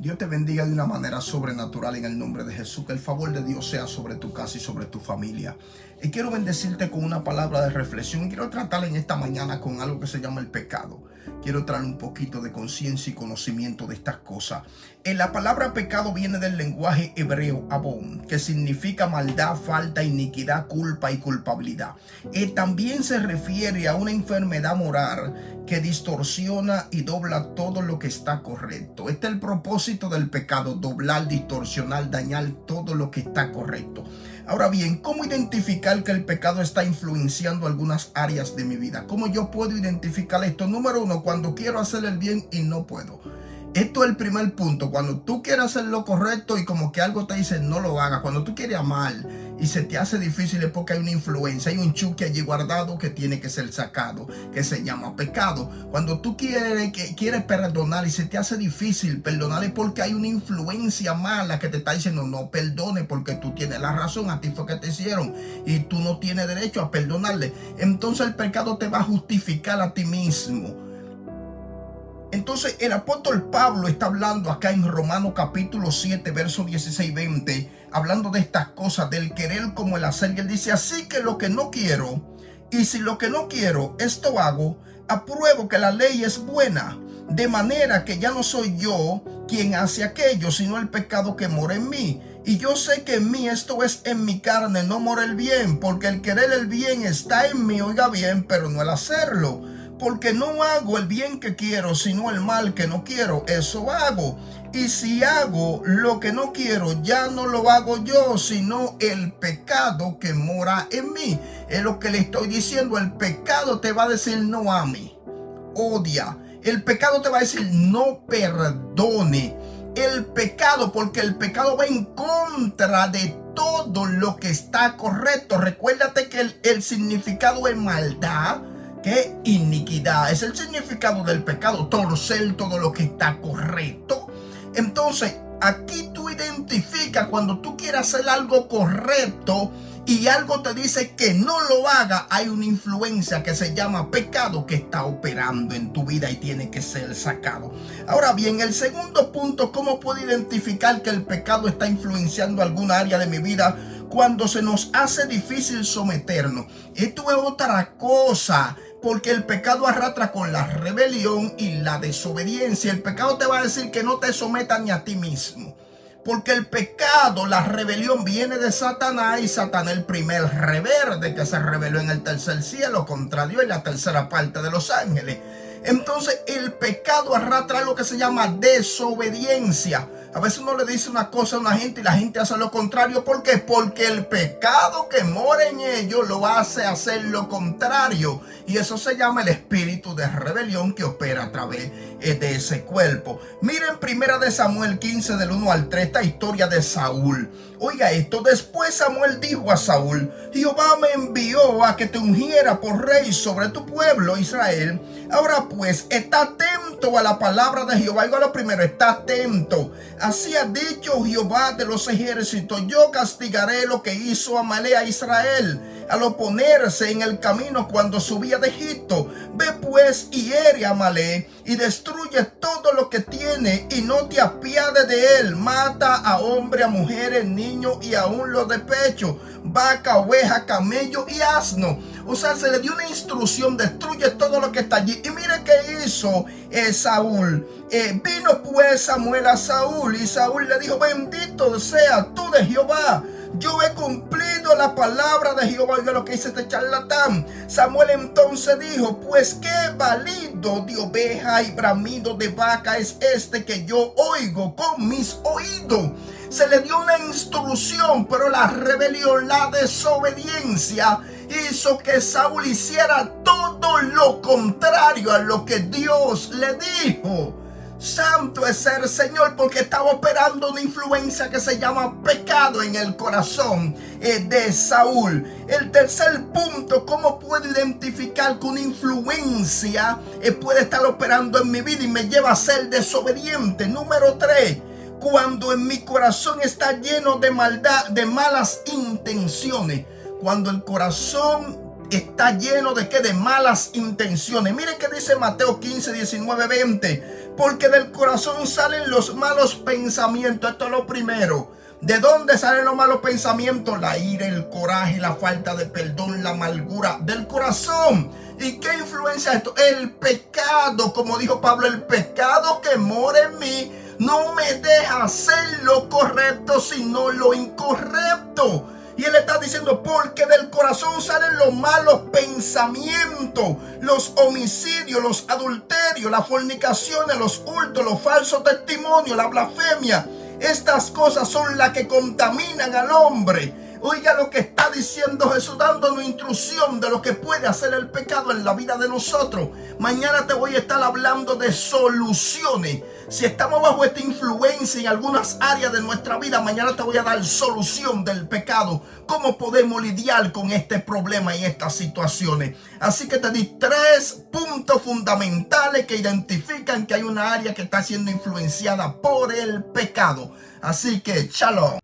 Dios te bendiga de una manera sobrenatural en el nombre de Jesús. Que el favor de Dios sea sobre tu casa y sobre tu familia. Y quiero bendecirte con una palabra de reflexión. Quiero tratar en esta mañana con algo que se llama el pecado. Quiero traer un poquito de conciencia y conocimiento de estas cosas. La palabra pecado viene del lenguaje hebreo abón, que significa maldad, falta, iniquidad, culpa y culpabilidad. También se refiere a una enfermedad moral que distorsiona y dobla todo lo que está correcto. Este es el propósito del pecado: doblar, distorsionar, dañar todo lo que está correcto. Ahora bien, ¿cómo identificar que el pecado está influenciando algunas áreas de mi vida? ¿Cómo yo puedo identificar esto? Número uno, cuando quiero hacer el bien y no puedo. Esto es el primer punto. Cuando tú quieres hacer lo correcto y como que algo te dice no lo hagas. Cuando tú quieres amar y se te hace difícil, es porque hay una influencia, hay un chuque allí guardado que tiene que ser sacado, que se llama pecado. Cuando tú quieres perdonar y se te hace difícil perdonar, es porque hay una influencia mala que te está diciendo no perdone, porque tú tienes la razón, a ti fue que te hicieron y tú no tienes derecho a perdonarle. Entonces el pecado te va a justificar a ti mismo. Entonces el apóstol Pablo está hablando acá en Romanos capítulo 7, versos 16 y 20, hablando de estas cosas, del querer como el hacer. Y él dice: así que lo que no quiero, y si lo que no quiero, esto hago, apruebo que la ley es buena, de manera que ya no soy yo quien hace aquello, sino el pecado que mora en mí. Y yo sé que en mí, esto es en mi carne, no mora el bien, porque el querer el bien está en mí, oiga bien, pero no el hacerlo. Porque no hago el bien que quiero, sino el mal que no quiero, eso hago. Y si hago lo que no quiero, ya no lo hago yo, sino el pecado que mora en mí. Es lo que le estoy diciendo. El pecado te va a decir no ame, odia. El pecado te va a decir no perdone. El pecado, porque el pecado va en contra de todo lo que está correcto. Recuérdate que el significado es maldad, que iniquidad es el significado del pecado, torcer todo lo que está correcto. Entonces aquí tú identificas cuando tú quieres hacer algo correcto y algo te dice que no lo haga. Hay una influencia que se llama pecado que está operando en tu vida y tiene que ser sacado. Ahora bien, el segundo punto: ¿cómo puedo identificar que el pecado está influenciando alguna área de mi vida? Cuando se nos hace difícil someternos. Esto es otra cosa, porque el pecado arrastra con la rebelión y la desobediencia. El pecado te va a decir que no te sometas ni a ti mismo, porque el pecado, la rebelión, viene de Satanás, y Satanás, el primer rebelde que se rebeló en el tercer cielo contra Dios y la tercera parte de los ángeles. Entonces el pecado arrastra lo que se llama desobediencia. A veces uno le dice una cosa a una gente y la gente hace lo contrario. ¿Por qué? Porque el pecado que mora en ellos lo hace hacer lo contrario. Y eso se llama el espíritu de rebelión que opera a través de ese cuerpo. Miren 1 Samuel 15 del 1 al 3, esta historia de Saúl. Oiga esto: después Samuel dijo a Saúl: Jehová me envió a que te ungiera por rey sobre tu pueblo Israel. Ahora pues, está atento a la palabra de Jehová. Oiga lo primero: está atento. Así ha dicho Jehová de los ejércitos: yo castigaré lo que hizo Amalek a Israel al oponerse en el camino cuando subía de Egipto. Ve pues y hiere a Amalek y destruye todo lo que tiene, y no te apiades de él. Mata a hombres, a mujeres, niños y aún los de pecho, vaca, oveja, camello y asno. O sea, se le dio una instrucción: destruye todo lo que está allí. Y mire qué hizo Saúl. Vino pues Samuel a Saúl, y Saúl le dijo: bendito sea tú de Jehová, yo he cumplido la palabra de Jehová. Oiga lo que dice este charlatán. Samuel entonces dijo: pues qué balido de oveja y bramido de vaca es este que yo oigo con mis oídos. Se le dio una instrucción, pero la rebelión, la desobediencia, hizo que Saúl hiciera todo lo contrario a lo que Dios le dijo. Santo es el Señor, porque estaba operando una influencia que se llama pecado en el corazón de Saúl. El tercer punto: ¿cómo puedo identificar que una influencia puede estar operando en mi vida y me lleva a ser desobediente? Número 3: cuando en mi corazón está lleno de maldad, de malas intenciones. Cuando el corazón está lleno de ¿qué? De malas intenciones. Miren que dice Mateo 15, 19, 20. Porque del corazón salen los malos pensamientos. Esto es lo primero. ¿De dónde salen los malos pensamientos? La ira, el coraje, la falta de perdón, la amargura del corazón. ¿Y qué influencia esto? El pecado, como dijo Pablo, el pecado que mora en mí no me deja hacer lo correcto, sino lo incorrecto. Y él está diciendo, porque del corazón salen los malos pensamientos, los homicidios, los adulterios, las fornicaciones, los hurtos, los falsos testimonios, la blasfemia. Estas cosas son las que contaminan al hombre. Oiga lo que está diciendo Jesús, dándonos instrucción de lo que puede hacer el pecado en la vida de nosotros. Mañana te voy a estar hablando de soluciones. Si estamos bajo esta influencia en algunas áreas de nuestra vida, mañana te voy a dar solución del pecado. Cómo podemos lidiar con este problema y estas situaciones. Así que te di 3 puntos fundamentales que identifican que hay una área que está siendo influenciada por el pecado. Así que, shalom.